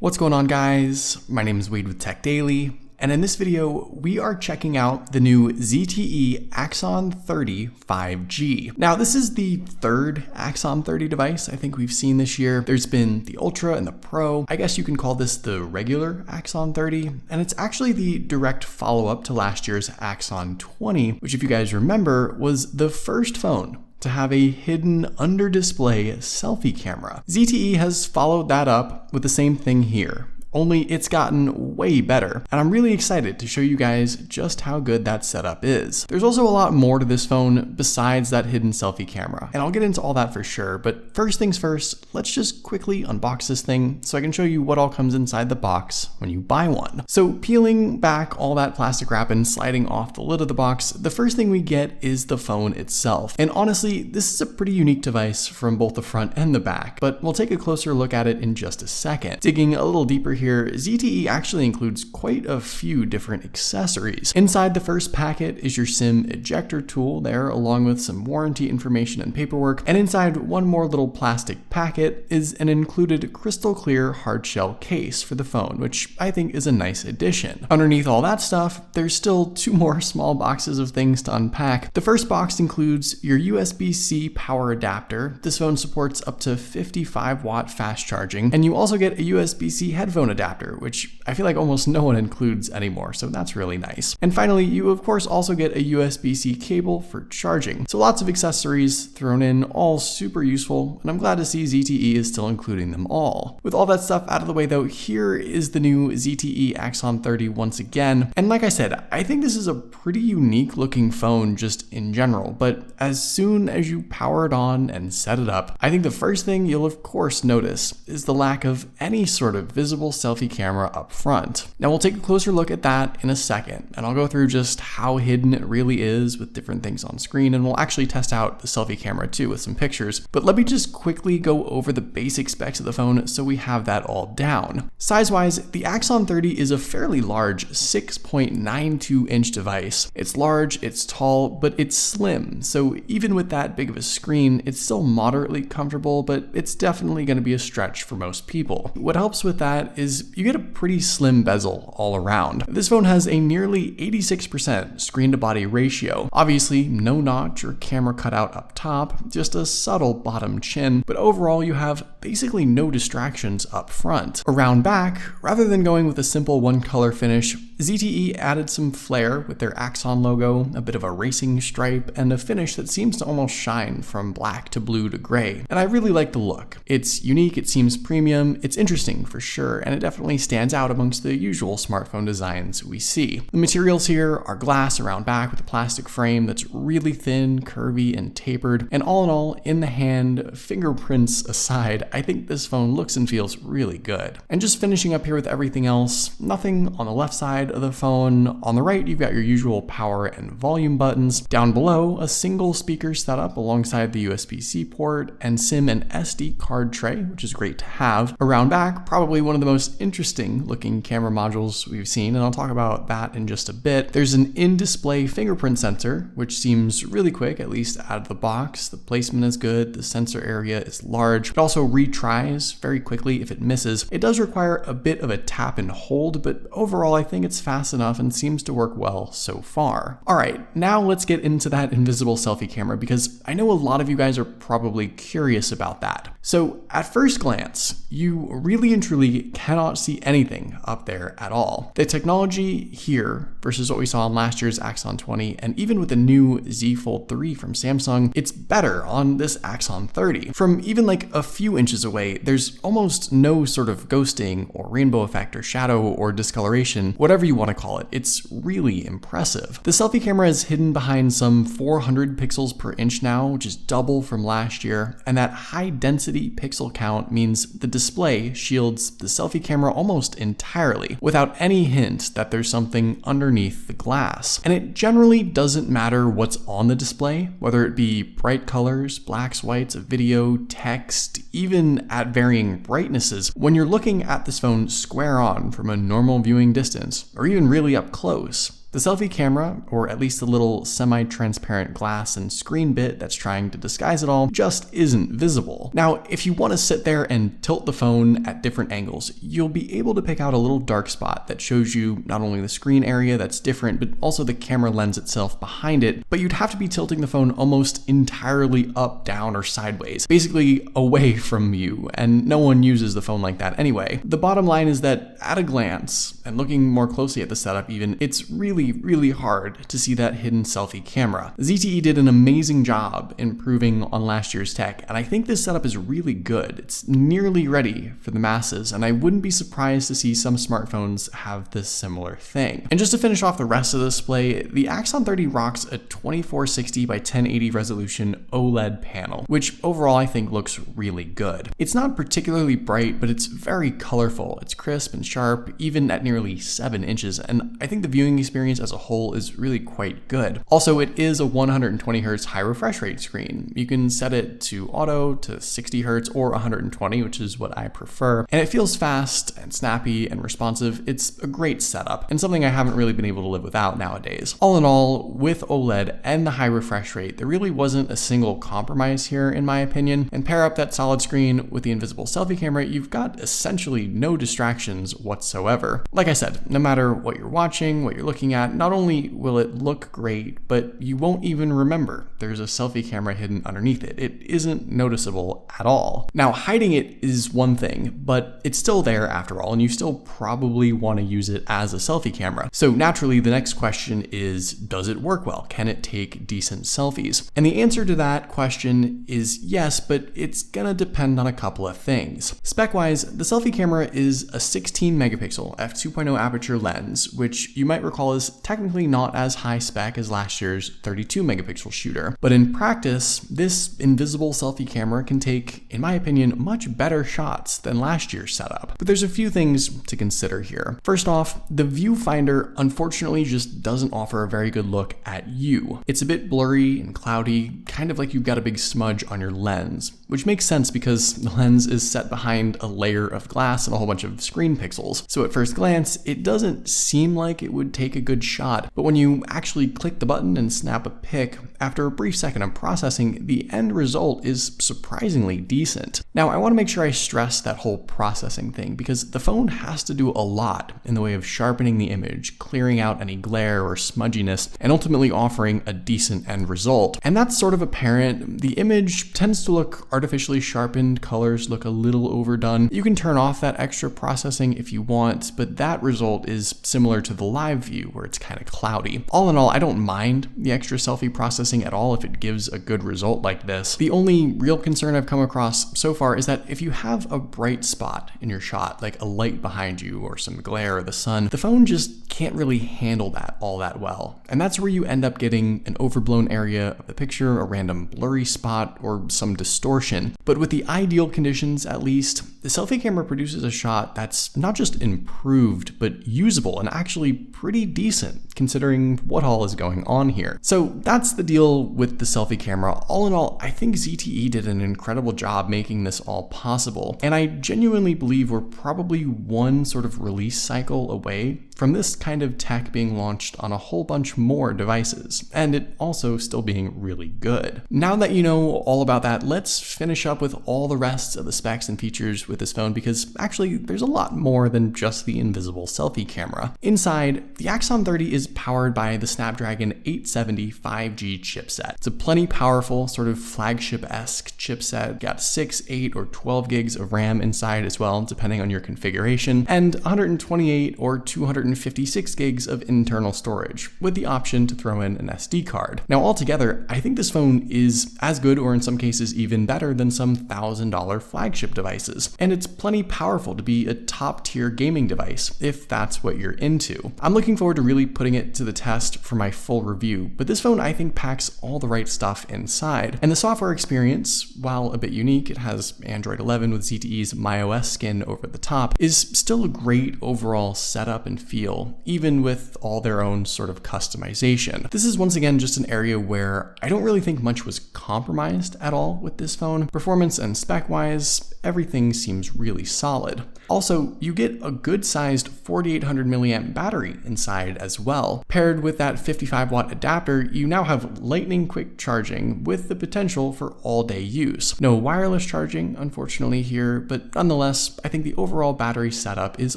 What's going on, guys? My name is Wade with TechDaily, and in this video, we are checking out the new ZTE Axon 30 5G. Now, this is the third Axon 30 device I think we've seen this year. There's been the Ultra and the Pro. I guess you can call this the regular Axon 30, and it's actually the direct follow-up to last year's Axon 20, which, if you guys remember, was the first phone to have a hidden under-display selfie camera. ZTE has followed that up with the same thing here, only it's gotten way better, and I'm really excited to show you guys just how good that setup is. There's also a lot more to this phone besides that hidden selfie camera, and I'll get into all that for sure, but first things first, let's just quickly unbox this thing so I can show you what all comes inside the box when you buy one. So peeling back all that plastic wrap and sliding off the lid of the box, the first thing we get is the phone itself. And honestly, this is a pretty unique device from both the front and the back, but we'll take a closer look at it in just a second. Digging a little deeper here, ZTE actually includes quite a few different accessories. Inside the first packet is your SIM ejector tool there, along with some warranty information and paperwork. And inside one more little plastic packet is an included crystal clear hard shell case for the phone, which I think is a nice addition. Underneath all that stuff, there's still two more small boxes of things to unpack. The first box includes your USB-C power adapter. This phone supports up to 55-watt fast charging, and you also get a USB-C headphone adapter, which I feel like almost no one includes anymore, so that's really nice. And finally, you of course also get a USB-C cable for charging. So lots of accessories thrown in, all super useful, and I'm glad to see ZTE is still including them all. With all that stuff out of the way though, here is the new ZTE Axon 30 once again. And like I said, I think this is a pretty unique looking phone just in general, but as soon as you power it on and set it up, I think the first thing you'll of course notice is the lack of any sort of visible selfie camera up front. Now we'll take a closer look at that in a second, and I'll go through just how hidden it really is with different things on screen, and we'll actually test out the selfie camera too with some pictures. But let me just quickly go over the basic specs of the phone so we have that all down. Size-wise, the Axon 30 is a fairly large 6.92-inch device. It's large, it's tall, but it's slim, so even with that big of a screen, it's still moderately comfortable, but it's definitely going to be a stretch for most people. What helps with that is you get a pretty slim bezel all around. This phone has a nearly 86% screen to body ratio. Obviously, no notch or camera cutout up top, just a subtle bottom chin, but overall you have basically no distractions up front. Around back, rather than going with a simple one color finish, ZTE added some flair with their Axon logo, a bit of a racing stripe, and a finish that seems to almost shine from black to blue to gray. And I really like the look. It's unique, it seems premium, it's interesting for sure, and it definitely stands out amongst the usual smartphone designs we see. The materials here are glass around back with a plastic frame that's really thin, curvy, and tapered, and all in all, in the hand, fingerprints aside, I think this phone looks and feels really good. And just finishing up here with everything else, nothing on the left side of the phone. On the right, you've got your usual power and volume buttons. Down below, a single speaker setup alongside the USB-C port and SIM and SD card tray, which is great to have. Around back, probably one of the most interesting looking camera modules we've seen, and I'll talk about that in just a bit. There's an in-display fingerprint sensor, which seems really quick, at least out of the box. The placement is good, the sensor area is large. It also retries very quickly if it misses. It does require a bit of a tap and hold, but overall I think it's fast enough and seems to work well so far. Alright, now let's get into that invisible selfie camera, because I know a lot of you guys are probably curious about that. So at first glance, you really and truly cannot see anything up there at all. The technology here versus what we saw on last year's Axon 20, and even with the new Z Fold 3 from Samsung, it's better on this Axon 30. From even like a few inches away, there's almost no sort of ghosting or rainbow effect or shadow or discoloration, whatever you want to call it. It's really impressive. The selfie camera is hidden behind some 400 pixels per inch now, which is double from last year, and that high density pixel count means the display shields the selfie camera almost entirely, without any hint that there's something underneath the glass. And it generally doesn't matter what's on the display, whether it be bright colors, blacks, whites, a video, text, even at varying brightnesses. When you're looking at this phone square on from a normal viewing distance, or even really up close, The selfie camera, or at least the little semi-transparent glass and screen bit that's trying to disguise it all, just isn't visible. Now, if you want to sit there and tilt the phone at different angles, you'll be able to pick out a little dark spot that shows you not only the screen area that's different, but also the camera lens itself behind it, but you'd have to be tilting the phone almost entirely up, down, or sideways, basically away from you, and no one uses the phone like that anyway. The bottom line is that at a glance, and looking more closely at the setup even, it's really hard to see that hidden selfie camera. ZTE did an amazing job improving on last year's tech, and I think this setup is really good. It's nearly ready for the masses, and I wouldn't be surprised to see some smartphones have this similar thing. And just to finish off the rest of the display, the Axon 30 rocks a 2460 by 1080 resolution OLED panel, which overall I think looks really good. It's not particularly bright, but it's very colorful. It's crisp and sharp, even at nearly 7 inches, and I think the viewing experience as a whole is really quite good. Also, it is a 120Hz high refresh rate screen. You can set it to auto, to 60Hz, or 120, which is what I prefer, and it feels fast and snappy and responsive. It's a great setup, and something I haven't really been able to live without nowadays. All in all, with OLED and the high refresh rate, there really wasn't a single compromise here in my opinion, and pair up that solid screen with the invisible selfie camera, you've got essentially no distractions whatsoever. Like I said, no matter what you're watching, what you're looking at, not only will it look great, but you won't even remember there's a selfie camera hidden underneath it. It isn't noticeable at all. Now, hiding it is one thing, but it's still there after all, and you still probably want to use it as a selfie camera. So naturally, the next question is, does it work well? Can it take decent selfies? And the answer to that question is yes, but it's gonna depend on a couple of things. Spec-wise, the selfie camera is a 16 megapixel f2.0 aperture lens, which you might recall is technically not as high spec as last year's 32 megapixel shooter. But in practice, this invisible selfie camera can take, in my opinion, much better shots than last year's setup. But there's a few things to consider here. First off, the viewfinder unfortunately just doesn't offer a very good look at you. It's a bit blurry and cloudy, kind of like you've got a big smudge on your lens, which makes sense because the lens is set behind a layer of glass and a whole bunch of screen pixels. So at first glance, it doesn't seem like it would take a good shot, but when you actually click the button and snap a pic, after a brief second of processing, the end result is surprisingly decent. Now, I want to make sure I stress that whole processing thing because the phone has to do a lot in the way of sharpening the image, clearing out any glare or smudginess, and ultimately offering a decent end result. And that's sort of apparent. The image tends to look artificially sharpened, colors look a little overdone. You can turn off that extra processing if you want, but that result is similar to the live view where it's kind of cloudy. All in all, I don't mind the extra selfie processing at all if it gives a good result like this. The only real concern I've come across so far is that if you have a bright spot in your shot, like a light behind you or some glare or the sun, the phone just can't really handle that all that well. And that's where you end up getting an overblown area of the picture, a random blurry spot, or some distortion. But with the ideal conditions, at least, the selfie camera produces a shot that's not just improved, but usable and actually pretty decent considering what all is going on here. So that's the deal with the selfie camera. All in all, I think ZTE did an incredible job making this all possible. And I genuinely believe we're probably one sort of release cycle away from this kind of tech being launched on a whole bunch more devices, and it also still being really good. Now that you know all about that, let's finish up with all the rest of the specs and features with this phone because actually there's a lot more than just the invisible selfie camera. Inside, the Axon 30 is powered by the Snapdragon 870 5G chipset. It's a plenty powerful, sort of flagship-esque chipset. Got 6, 8, or 12 gigs of RAM inside as well, depending on your configuration, and 128 or 256 gigs of internal storage, with the option to throw in an SD card. Now altogether, I think this phone is as good or in some cases even better than some $1,000 flagship devices, and it's plenty powerful to be a top-tier gaming device if that's what you're into. I'm looking forward to really putting it to the test for my full review, but this phone I think packs all the right stuff inside. And the software experience, while a bit unique, it has Android 11 with ZTE's MyOS skin over the top, is still a great overall setup and feel feel, even with all their own sort of customization. This is once again just an area where I don't really think much was compromised at all with this phone. Performance and spec-wise, everything seems really solid. Also, you get a good-sized 4800 milliamp battery inside as well. Paired with that 55-watt adapter, you now have lightning quick charging with the potential for all-day use. No wireless charging, unfortunately, here, but nonetheless, I think the overall battery setup is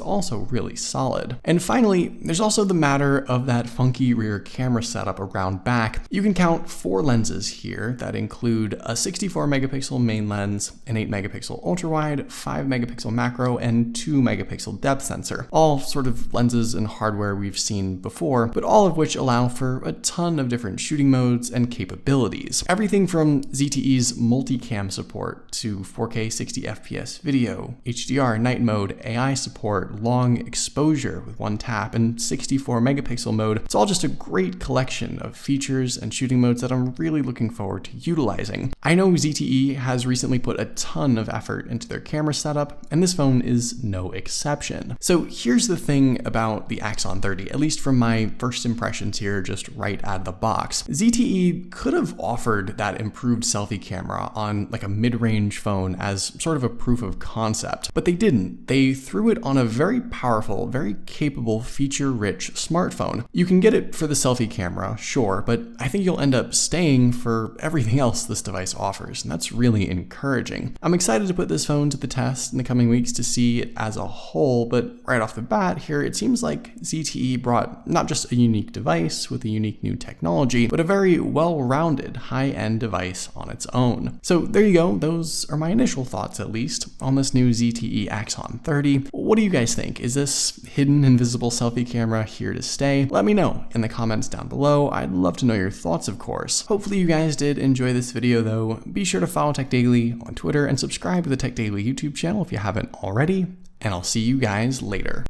also really solid. And finally, there's also the matter of that funky rear camera setup around back. You can count 4 lenses here that include a 64 megapixel main lens, an 8 megapixel ultra-wide, 5 megapixel macro, and 2 megapixel depth sensor. All sort of lenses and hardware we've seen before, but all of which allow for a ton of different shooting modes and capabilities. Everything from ZTE's multicam support to 4K 60 FPS video, HDR night mode, AI support, long exposure with one tap, and 64 megapixel mode. It's all just a great collection of features and shooting modes that I'm really looking forward to utilizing. I know ZTE has recently put a ton of effort into their camera setup, and this phone is no exception. So here's the thing about the Axon 30, at least from my first impressions here just right out of the box. ZTE could have offered that improved selfie camera on like a mid-range phone as sort of a proof of concept, but they didn't. They threw it on a very powerful, very capable, feature-rich smartphone. You can get it for the selfie camera, sure, but I think you'll end up staying for everything else this device offers, and that's really encouraging. I'm excited to put this phone to the test in the coming weeks to see it as a whole, but right off the bat here, it seems like ZTE brought not just a unique device with a unique new technology, but a very well-rounded high-end device on its own. So there you go, those are my initial thoughts at least on this new ZTE Axon 30. What do you guys think? Is this hidden invisible selfie camera here to stay? Let me know in the comments down below. I'd love to know your thoughts, of course. Hopefully you guys did enjoy this video though. Be sure to follow TechDaily on Twitter and subscribe to the TechDaily YouTube channel if you haven't already, and I'll see you guys later.